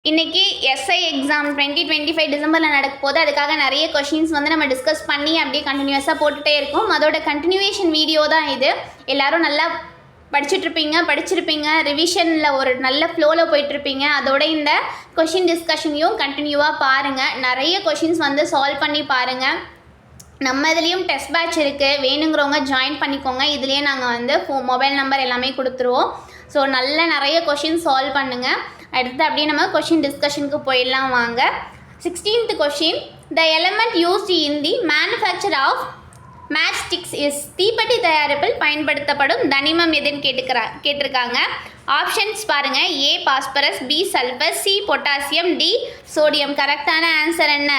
இன்னைக்கு SI exam 2025 டிசம்பரில் நடக்க போது. அதுக்காக நிறைய கொஷின்ஸ் வந்து நம்ம டிஸ்கஸ் பண்ணி அப்படியே கண்டினியூஸாக போட்டுகிட்டே இருக்கோம். அதோட கண்டினியூவேஷன் வீடியோ தான் இது. எல்லோரும் நல்லா படிச்சிருப்பீங்க, ரிவிஷனில் ஒரு நல்ல ஃப்ளோவில் போயிட்டுருப்பீங்க. அதோட இந்த கொஷின் டிஸ்கஷனையும் கண்டினியூவாக பாருங்கள். நிறைய கொஷின்ஸ் வந்து சால்வ் பண்ணி பாருங்கள். நம்ம இதுலேயும் டெஸ்ட் பேட்ச் இருக்குது, வேணுங்கிறவங்க ஜாயின் பண்ணிக்கோங்க. இதுலேயே நாங்கள் வந்து மொபைல் நம்பர் எல்லாமே கொடுத்துருவோம். ஸோ நிறைய கொஷின் சால்வ் பண்ணுங்கள். அடுத்து அப்படியே நம்ம கொஷின் டிஸ்கஷனுக்கு போயிடலாம் வாங்க. 16th question, the element used in the manufacture of match sticks is. தீப்பெட்டி தயாரிப்பில் பயன்படுத்தப்படும் தனிமம் எதுன்னு கேட்டிருக்காங்க. ஆப்ஷன்ஸ் பாருங்கள். A phosphorus, B sulphur, C potassium, D sodium. கரெக்டான ஆன்சர் என்ன?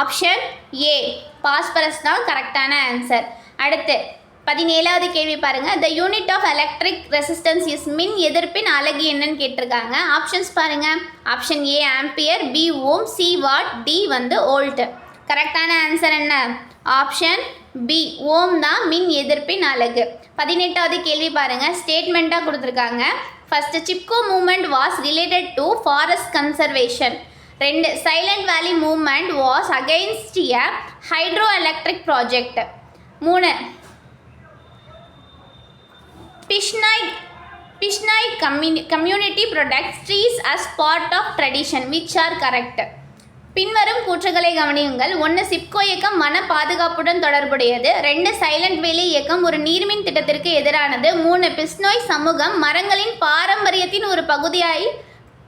ஆப்ஷன் ஏ பாஸ்பரஸ் தான் கரெக்டான ஆன்சர். அடுத்து 17வது கேள்வி பாருங்கள். The unit of electric resistance is. மின் எதிர்ப்பின் அலகு என்னன்னு கேட்டிருக்காங்க. ஆப்ஷன்ஸ் பாருங்கள். Option A ampere, B ohm, C watt, D வந்து வோல்ட். கரெக்டான ஆன்சர் என்ன? ஆப்ஷன் பி ஓம் தான் மின் எதிர்ப்பின் அலகு. 18வது கேள்வி பாருங்கள். ஸ்டேட்மெண்ட்டாக கொடுத்துருக்காங்க. First, Chipko movement was related to forest conservation. 2, Silent Valley movement was against a hydro electric project. 3, Pishnai community protects trees as part of tradition. Which are correct? பின்வரும் கூற்றுகளை கவனியுங்கள். 1, சிப்கோ இயக்கம் வன பாதுகாப்புடன் தொடர்புடையது. 2, சைலண்ட் வேலி இயக்கம் ஒரு நீர்மின் திட்டத்திற்கு எதிரானது. 3, பிஸ்னோய் சமூகம் மரங்களின் பாரம்பரியத்தின் ஒரு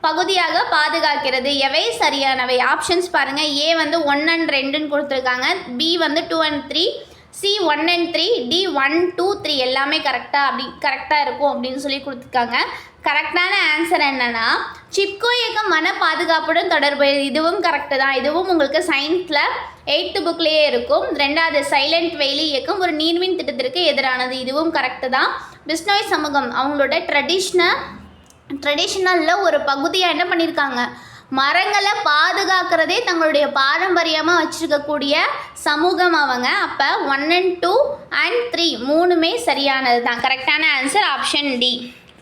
பகுதியாக பாதுகாக்கிறது. எவை சரியானவை? ஆப்ஷன்ஸ் பாருங்கள். ஏ வந்து 1 and 2ன்னு கொடுத்துருக்காங்க. பி வந்து 2 and 3, சி 1 and 3, டி 1, 2, 3 எல்லாமே கரெக்டாக இருக்கும் அப்படின்னு சொல்லி கொடுத்துருக்காங்க. கரெக்டான ஆன்சர் என்னன்னா, சிப்கோ இயக்கம் வன பாதுகாப்புடன் தொடர்புடையது. இதுவும் கரெக்டு தான். இதுவும் உங்களுக்கு சயின்ஸில் 8th புக்லேயே இருக்கும். 2வது, சைலண்ட் வேலி இயக்கம் ஒரு நீர்மின் திட்டத்திற்கு எதிரானது. இதுவும் கரெக்டு தான். பிஸ்னோய் சமூகம் அவங்களோட ட்ரெடிஷ்னலில் ஒரு பகுதியாக என்ன பண்ணியிருக்காங்க, மரங்களை பாதுகாக்கிறதே தங்களுடைய பாரம்பரியமாக வச்சுருக்கக்கூடிய சமூகம் அவங்க. அப்போ 1 and 2 and 3 மூணுமே சரியானது தான். கரெக்டான ஆன்சர் ஆப்ஷன் டி.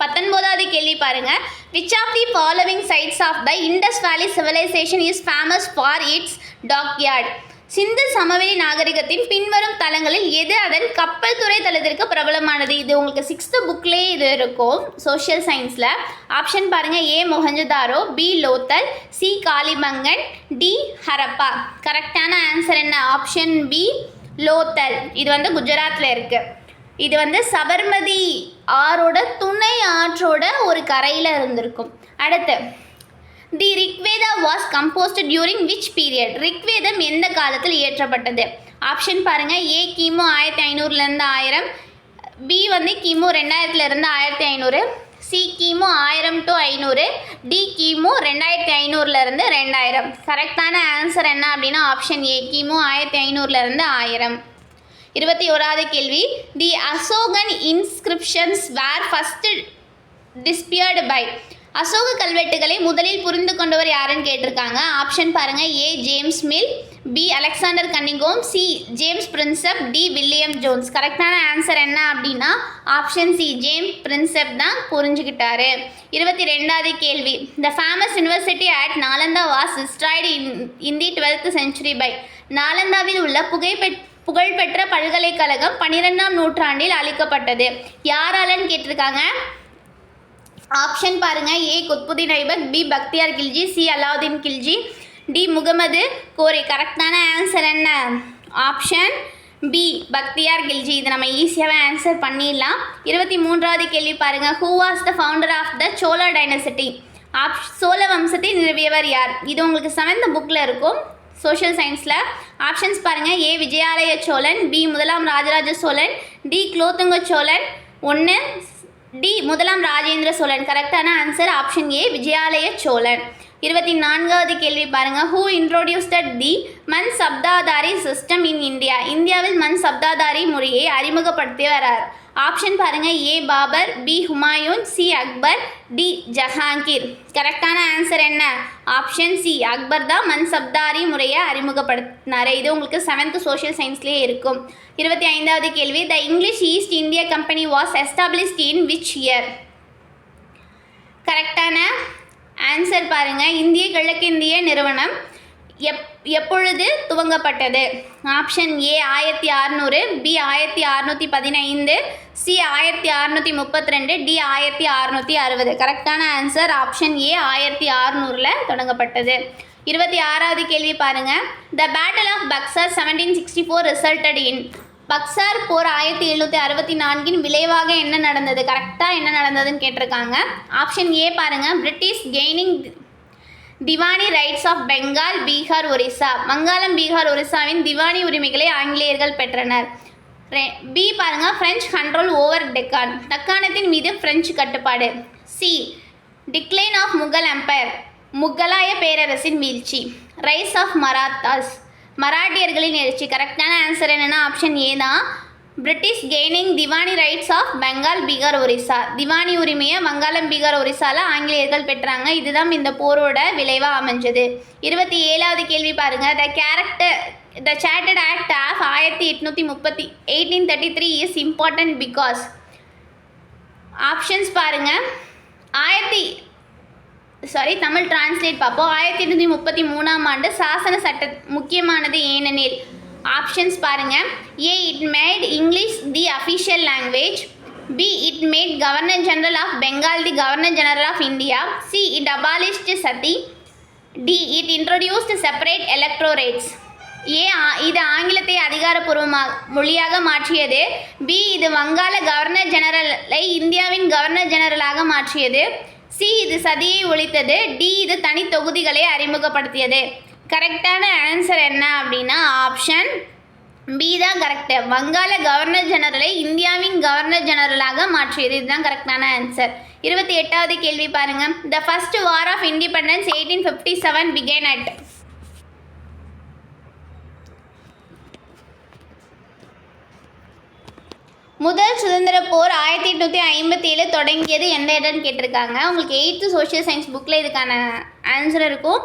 19வது கேள்வி பாருங்கள். Which of the following sites of the Indus Valley civilisation is famous for its dockyard. சிந்து சமவெளி நாகரிகத்தின் பின்வரும் தளங்களில் எது அதன் கப்பல் துறை தளத்திற்கு பிரபலமானது? இது உங்களுக்கு 6th புக்லேயே இது இருக்கும் சோஷியல் சயின்ஸில். ஆப்ஷன் பாருங்கள். A Mohenjodaro, B Lothal, C Kalibangan, D Harappa. கரெக்டான ஆன்சர் என்ன? Option B Lothal. இது வந்து குஜராத்தில் இருக்குது. இது வந்து சபர்மதி ஆறோட துணை ஆற்றோட ஒரு கரையில் இருந்திருக்கும். அடுத்து, the Rigveda was composed during which period. ரிக்வேதம் எந்த காலத்தில் இயற்றப்பட்டது? ஆப்ஷன் பாருங்கள். ஏ கிமு 1500 1000, பி வந்து கிமு 2000 1500, சி கிமு 1000 to 500, டி கிமு 2500 2000. கரெக்டான ஆன்சர் என்ன அப்படின்னா ஆப்ஷன் ஏ கிமு 1500 1000. 21வது கேள்வி. The Ashokan inscriptions were first deciphered by. அசோக கல்வெட்டுகளை முதலில் புரிந்து கொண்டவர் யாருன்னு கேட்டிருக்காங்க. ஆப்ஷன் பாருங்கள். A James Mill, B Alexander Cunningham, C James Prinsep, D William Jones. கரெக்டான ஆன்சர் என்ன அப்படின்னா ஆப்ஷன் சி ஜேம்ஸ் பிரின்செப் தான் புரிஞ்சுக்கிட்டாரு. 22வது கேள்வி. The famous university at Nalanda was destroyed in the 12th century by. நாலந்தாவில் உள்ள புகழ்பெற்ற பல்கலைக்கழகம் 12ஆம் நூற்றாண்டில் அளிக்கப்பட்டது. யாராலன்னு கேட்டிருக்காங்க. ஆப்ஷன் பாருங்கள். A Qutbuddin Aibak, B Bakhtiyar Khilji, C Alauddin Khilji, D Muhammad Ghori. கரெக்டான ஆன்சர் என்ன? Option B Bakhtiyar Khilji. இது நம்ம ஈஸியாகவே ஆன்சர் பண்ணிடலாம். 23வது கேள்வி பாருங்கள். Who was the founder of the Chola dynasty. Chola வம்சத்தை நிறுவியவர் யார்? இது உங்களுக்கு 7th புக்கில் இருக்கும் சோஷியல் சயின்ஸில். ஆப்ஷன்ஸ் பாருங்கள். ஏ விஜயாலய சோழன், பி முதலாம் ராஜராஜ சோழன், டி குலோத்துங்க சோழன் 1, டி முதலாம் ராஜேந்திர சோழன். கரெக்டான answer option A Vijayalaya Cholan. 24வது கேள்வி பாருங்கள். Who introduced the Mansabdari system in India. இந்தியாவில் மன் சப்தாதாரி முறையை அறிமுகப்படுத்தியவர். ஆப்ஷன் பாருங்கள். A Babur, B Humayun, C Akbar, D Jahangir. கரெக்டான ஆன்சர் என்ன? ஆப்ஷன் சி அக்பர் தான் மன் சப்தாரி முறையை அறிமுகப்படுத்தினார். இது உங்களுக்கு 7th சோஷியல் சயின்ஸ்லேயே இருக்கும். 25வது கேள்வி. The English East India company was established in which year. கரெக்டான ஆன்சர் பாருங்கள், இந்திய கிழக்கிந்திய நிறுவனம் எப்பொழுது துவங்கப்பட்டது? Option A 1600, B 1615, C 1632, D 1660. கரெக்டான ஆன்சர் ஆப்ஷன் ஏ 1600 தொடங்கப்பட்டது. 26வது கேள்வி பாருங்கள். The battle of Buxar 1764 resulted in. Buxar போர் 1764 விளைவாக என்ன நடந்தது? கரெக்டாக என்ன நடந்ததுன்னு கேட்டிருக்காங்க. ஆப்ஷன் ஏ பாருங்கள், British gaining diwani rights of Bengal, Bihar, Orissa. Vangalam, Bihar, ஒரிசாவின் திவானி உரிமைகளை ஆங்கிலேயர்கள் பெற்றனர். பி பாருங்கள், பிரெஞ்சு கண்ட்ரோல் ஓவர் டெக்கான். தக்காணத்தின் மீது பிரெஞ்சு கட்டுப்பாடு. C decline of Mughal empire, முகலாய பேரரசின் வீழ்ச்சி. ரைஸ் ஆஃப் மராத்தாஸ், மராட்டியர்களின் எழுச்சி. கரெக்டான ஆன்சர் என்னென்னா ஆப்ஷன் ஏ தான், British gaining diwani rights of Bengal, Bihar, Orissa. Diwani உரிமையை வங்காளம், பீகார், ஒரிசாவில் ஆங்கிலேயர்கள் பெற்றாங்க. இதுதான் இந்த போரோட விளைவாக அமைஞ்சது. 27வது கேள்வி பாருங்கள். The chartered act of 1833 is important because. Options பாருங்கள். தமிழ் டிரான்ஸ்லேட் பார்ப்போம். 1833ஆம் ஆண்டு சாசன சட்ட முக்கியமானது ஏனெனில். ஆப்ஷன்ஸ் பாருங்கள். A it made English the official language, B it made governor general of Bengal the governor general of India, C it abolished sati, D it introduced separate electorates. A இது ஆங்கிலத்தை அதிகாரப்பூர்வமாக மொழியாக மாற்றியது, பி இது வங்காள கவர்னர் ஜெனரலை இந்தியாவின் கவர்னர் ஜெனரலாக மாற்றியது, சி இது சதியை ஒழித்தது, டி இது தனி தொகுதிகளை அறிமுகப்படுத்தியது. கரெக்டான ஆன்சர் என்ன அப்படின்னா ஆப்ஷன் பி தான் கரெக்டு. வங்காள கவர்னர் ஜெனரலை இந்தியாவின் கவர்னர் ஜெனரலாக மாற்றியது. இதுதான் கரெக்டான ஆன்சர். 28வது கேள்வி பாருங்கள். The first war of independence 1857 began at. முதல் சுதந்திர போர் 1857 தொடங்கியது எந்த இடம்னு கேட்டிருக்காங்க. உங்களுக்கு 8th சோஷியல் சயின்ஸ் புக்கில் இதுக்கான ஆன்சர் இருக்கும்.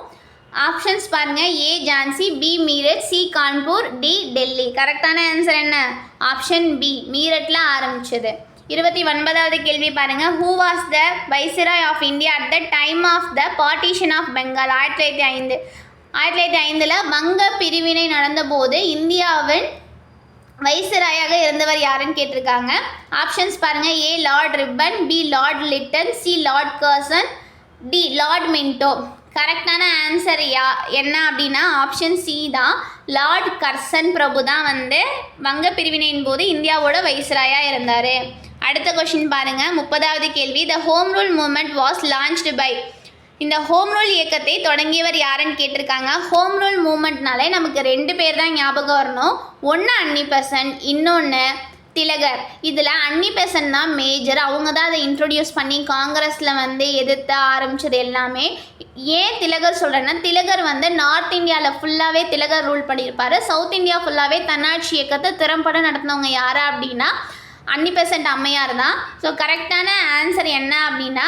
ஆப்ஷன்ஸ் பாருங்கள். A Jhansi, B Meerut, C Kanpur, D Delhi. கரெக்டான ஆன்சர் என்ன? ஆப்ஷன் பி, மீரட்டில் ஆரம்பிச்சது. 29வது கேள்வி பாருங்கள். Who was the viceroy of India at the time of the partition of Bengal? 1905 வங்க பிரிவினை நடந்தபோது இந்தியாவின் வைஸ்ராயாக இருந்தவர் யாருன்னு கேட்டிருக்காங்க. ஆப்ஷன்ஸ் பாருங்கள். A lord Ripon, B lord Lytton, C lord Curzon, D lord Minto. கரெக்டான ஆன்சர் என்ன அப்படின்னா ஆப்ஷன் சி தான், லார்ட் கர்சன் பிரபு தான் வங்க பிரிவினையின் போது இந்தியாவோட வைஸ்ராயாக இருந்தார். அடுத்த கொஷின் பாருங்கள். 30வது கேள்வி. The home rule movement was launched by. இந்த ஹோம் ரூல் இயக்கத்தை தொடங்கியவர் யாருன்னு கேட்டிருக்காங்க. ஹோம் ரூல் மூவ்மெண்ட்னாலே நமக்கு 2 பேர் தான் ஞாபகம் வரணும். ஒன்று அன்னி பெசன்ட், இன்னொன்று திலகர். இதில் அன்னி பெசன்ட் தான் மேஜர். அவங்க தான் அதை இன்ட்ரொடியூஸ் பண்ணி காங்கிரஸில் எதிர்த்து ஆரம்பித்தது எல்லாமே. ஏன் திலகர் சொல்கிறேன்னா, திலகர் நார்த் இந்தியாவில் ஃபுல்லாகவே திலகர் ரூல் பண்ணியிருப்பார். சவுத் இந்தியா ஃபுல்லாகவே தன்னாட்சி இயக்கத்தை திறம்பட நடத்தினவங்க யாரா அப்படின்னா அன்னி பெசன்ட் அம்மையார் தான். ஸோ கரெக்டான ஆன்சர் என்ன அப்படின்னா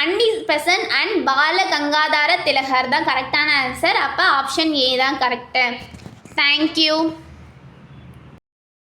அன்னி பெசன்ட் அண்ட் பால கங்காதார திலகர் தான் கரெக்டான ஆன்சர். அப்போ ஆப்ஷன் ஏ தான் கரெக்டு. தேங்க்யூ.